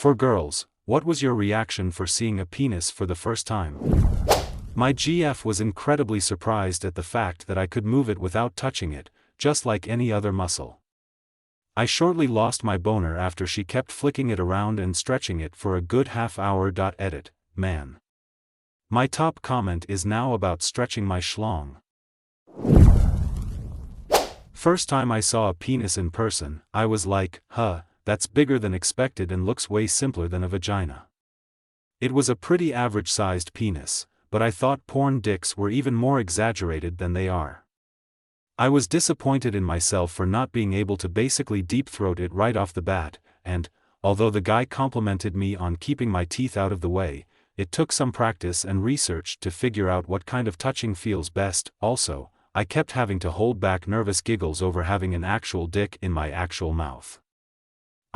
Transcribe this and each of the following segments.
For girls, what was your reaction for seeing a penis for the first time? My GF was incredibly surprised at the fact that I could move it without touching it, just like any other muscle. I shortly lost my boner after she kept flicking it around and stretching it for a good half hour. Edit, man. My top comment is now about stretching my schlong. First time I saw a penis in person, I was like, huh, that's bigger than expected and looks way simpler than a vagina. It was a pretty average-sized penis, but I thought porn dicks were even more exaggerated than they are. I was disappointed in myself for not being able to basically deep-throat it right off the bat, and, although the guy complimented me on keeping my teeth out of the way, it took some practice and research to figure out what kind of touching feels best. Also, I kept having to hold back nervous giggles over having an actual dick in my actual mouth.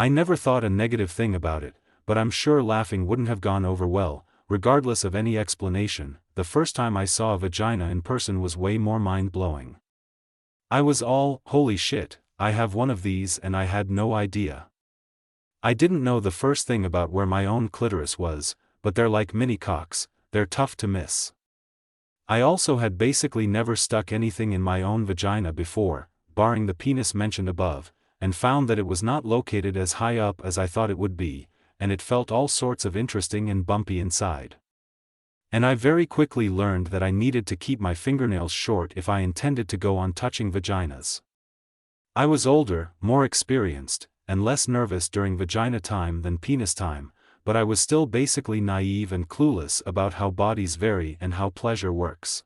I never thought a negative thing about it, but I'm sure laughing wouldn't have gone over well. Regardless of any explanation, the first time I saw a vagina in person was way more mind-blowing. I was all, holy shit, I have one of these, and I had no idea. I didn't know the first thing about where my own clitoris was, but they're like mini cocks, they're tough to miss. I also had basically never stuck anything in my own vagina before, barring the penis mentioned above, and found that it was not located as high up as I thought it would be, and it felt all sorts of interesting and bumpy inside. And I very quickly learned that I needed to keep my fingernails short if I intended to go on touching vaginas. I was older, more experienced, and less nervous during vagina time than penis time, but I was still basically naive and clueless about how bodies vary and how pleasure works.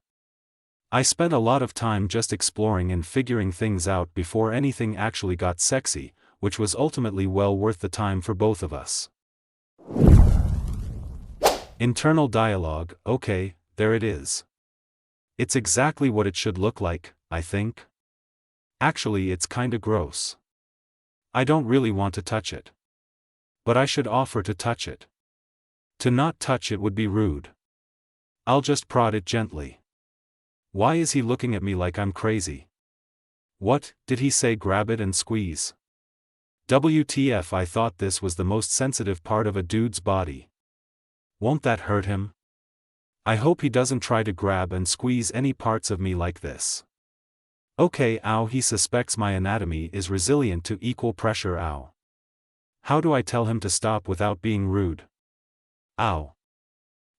I spent a lot of time just exploring and figuring things out before anything actually got sexy, which was ultimately well worth the time for both of us. Internal dialogue, okay, there it is. It's exactly what it should look like, I think. Actually, it's kinda gross. I don't really want to touch it. But I should offer to touch it. To not touch it would be rude. I'll just prod it gently. Why is he looking at me like I'm crazy? What, did he say grab it and squeeze? WTF, I thought this was the most sensitive part of a dude's body. Won't that hurt him? I hope he doesn't try to grab and squeeze any parts of me like this. Okay, ow, he suspects my anatomy is resilient to equal pressure, ow. How do I tell him to stop without being rude? Ow.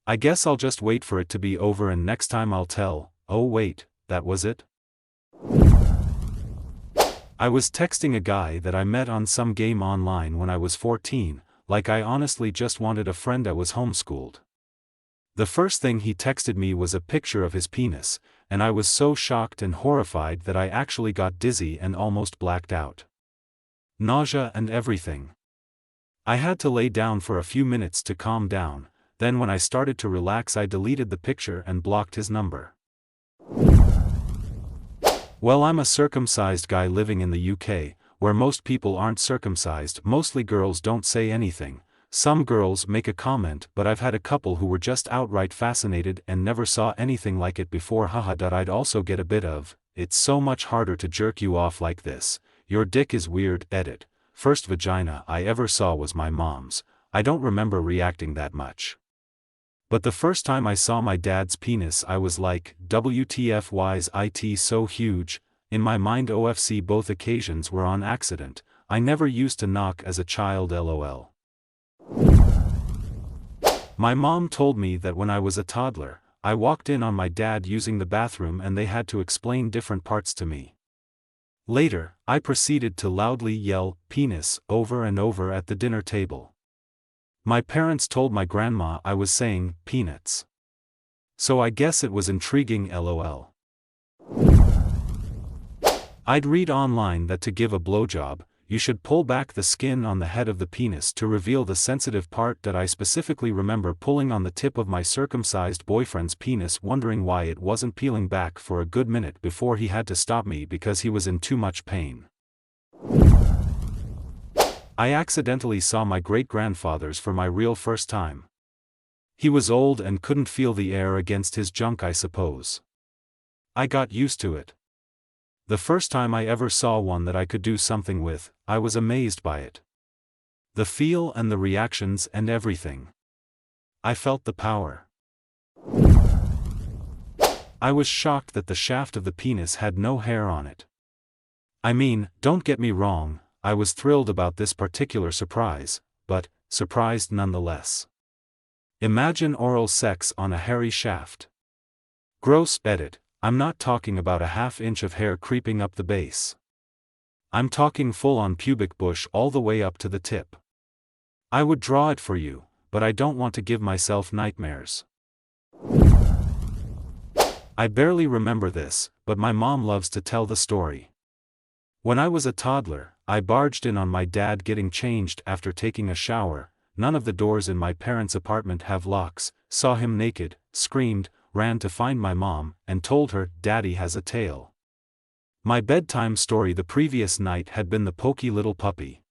I guess I'll just wait for it to be over and next time I'll tell. Oh wait, that was it? I was texting a guy that I met on some game online when I was 14, like I honestly just wanted a friend that was homeschooled. The first thing he texted me was a picture of his penis, and I was so shocked and horrified that I actually got dizzy and almost blacked out. Nausea and everything. I had to lay down for a few minutes to calm down, then when I started to relax I deleted the picture and blocked his number. Well, I'm a circumcised guy living in the UK, where most people aren't circumcised. Mostly girls don't say anything. Some girls make a comment, but I've had a couple who were just outright fascinated and never saw anything like it before. Haha. I'd also get a bit of, it's so much harder to jerk you off like this, your dick is weird. Edit. First vagina I ever saw was my mom's. I don't remember reacting that much. But the first time I saw my dad's penis I was like, WTF, why's it so huge? In my mind OFC both occasions were on accident. I never used to knock as a child, lol. My mom told me that when I was a toddler, I walked in on my dad using the bathroom and they had to explain different parts to me. Later, I proceeded to loudly yell, penis, over and over at the dinner table. My parents told my grandma I was saying, peanuts. So I guess it was intriguing, lol. I'd read online that to give a blowjob, you should pull back the skin on the head of the penis to reveal the sensitive part. That I specifically remember pulling on the tip of my circumcised boyfriend's penis, wondering why it wasn't peeling back for a good minute before he had to stop me because he was in too much pain. I accidentally saw my great-grandfather's for my real first time. He was old and couldn't feel the air against his junk, I suppose. I got used to it. The first time I ever saw one that I could do something with, I was amazed by it. The feel and the reactions and everything. I felt the power. I was shocked that the shaft of the penis had no hair on it. I mean, don't get me wrong, I was thrilled about this particular surprise, but surprised nonetheless. Imagine oral sex on a hairy shaft. Gross. Edit. I'm not talking about a half-inch of hair creeping up the base. I'm talking full-on pubic bush all the way up to the tip. I would draw it for you, but I don't want to give myself nightmares. I barely remember this, but my mom loves to tell the story. When I was a toddler, I barged in on my dad getting changed after taking a shower. None of the doors in my parents' apartment have locks. Saw him naked, screamed, ran to find my mom, and told her, "Daddy has a tail." My bedtime story the previous night had been the pokey little puppy.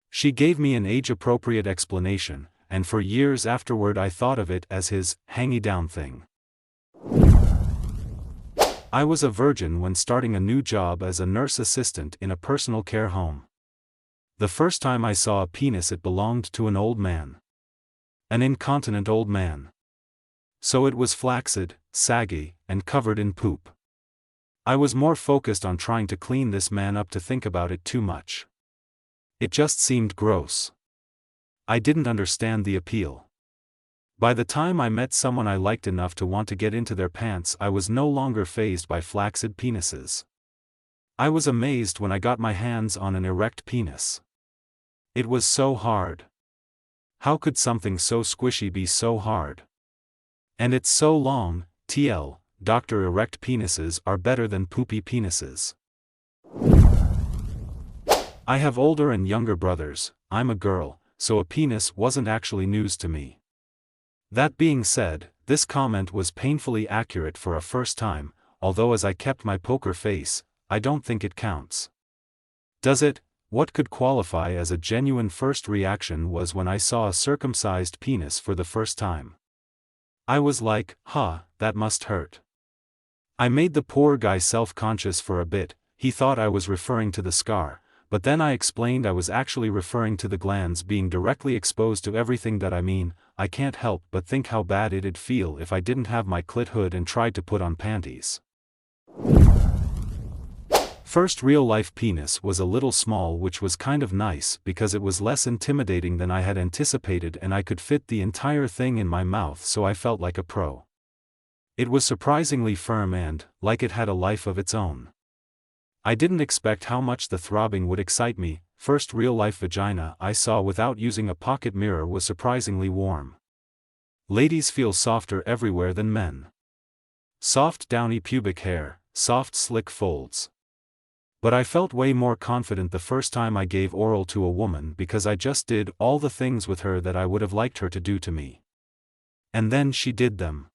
She gave me an age-appropriate explanation, and for years afterward I thought of it as his hangy-down thing. I was a virgin when starting a new job as a nurse assistant in a personal care home. The first time I saw a penis, it belonged to an old man. An incontinent old man. So it was flaccid, saggy, and covered in poop. I was more focused on trying to clean this man up to think about it too much. It just seemed gross. I didn't understand the appeal. By the time I met someone I liked enough to want to get into their pants, I was no longer fazed by flaccid penises. I was amazed when I got my hands on an erect penis. It was so hard. How could something so squishy be so hard? And it's so long. TL, Dr. Erect penises are better than poopy penises. I have older and younger brothers. I'm a girl, so a penis wasn't actually news to me. That being said, this comment was painfully accurate for a first time, although as I kept my poker face, I don't think it counts. Does it? What could qualify as a genuine first reaction was when I saw a circumcised penis for the first time. I was like, that must hurt. I made the poor guy self-conscious for a bit. He thought I was referring to the scar, but then I explained I was actually referring to the glands being directly exposed to everything that I mean. I can't help but think how bad it'd feel if I didn't have my clit hood and tried to put on panties. First real-life penis was a little small, which was kind of nice because it was less intimidating than I had anticipated and I could fit the entire thing in my mouth, so I felt like a pro. It was surprisingly firm and, like it had a life of its own. I didn't expect how much the throbbing would excite me. First real-life vagina I saw without using a pocket mirror was surprisingly warm. Ladies feel softer everywhere than men. Soft downy pubic hair, soft slick folds. But I felt way more confident the first time I gave oral to a woman because I just did all the things with her that I would have liked her to do to me. And then she did them.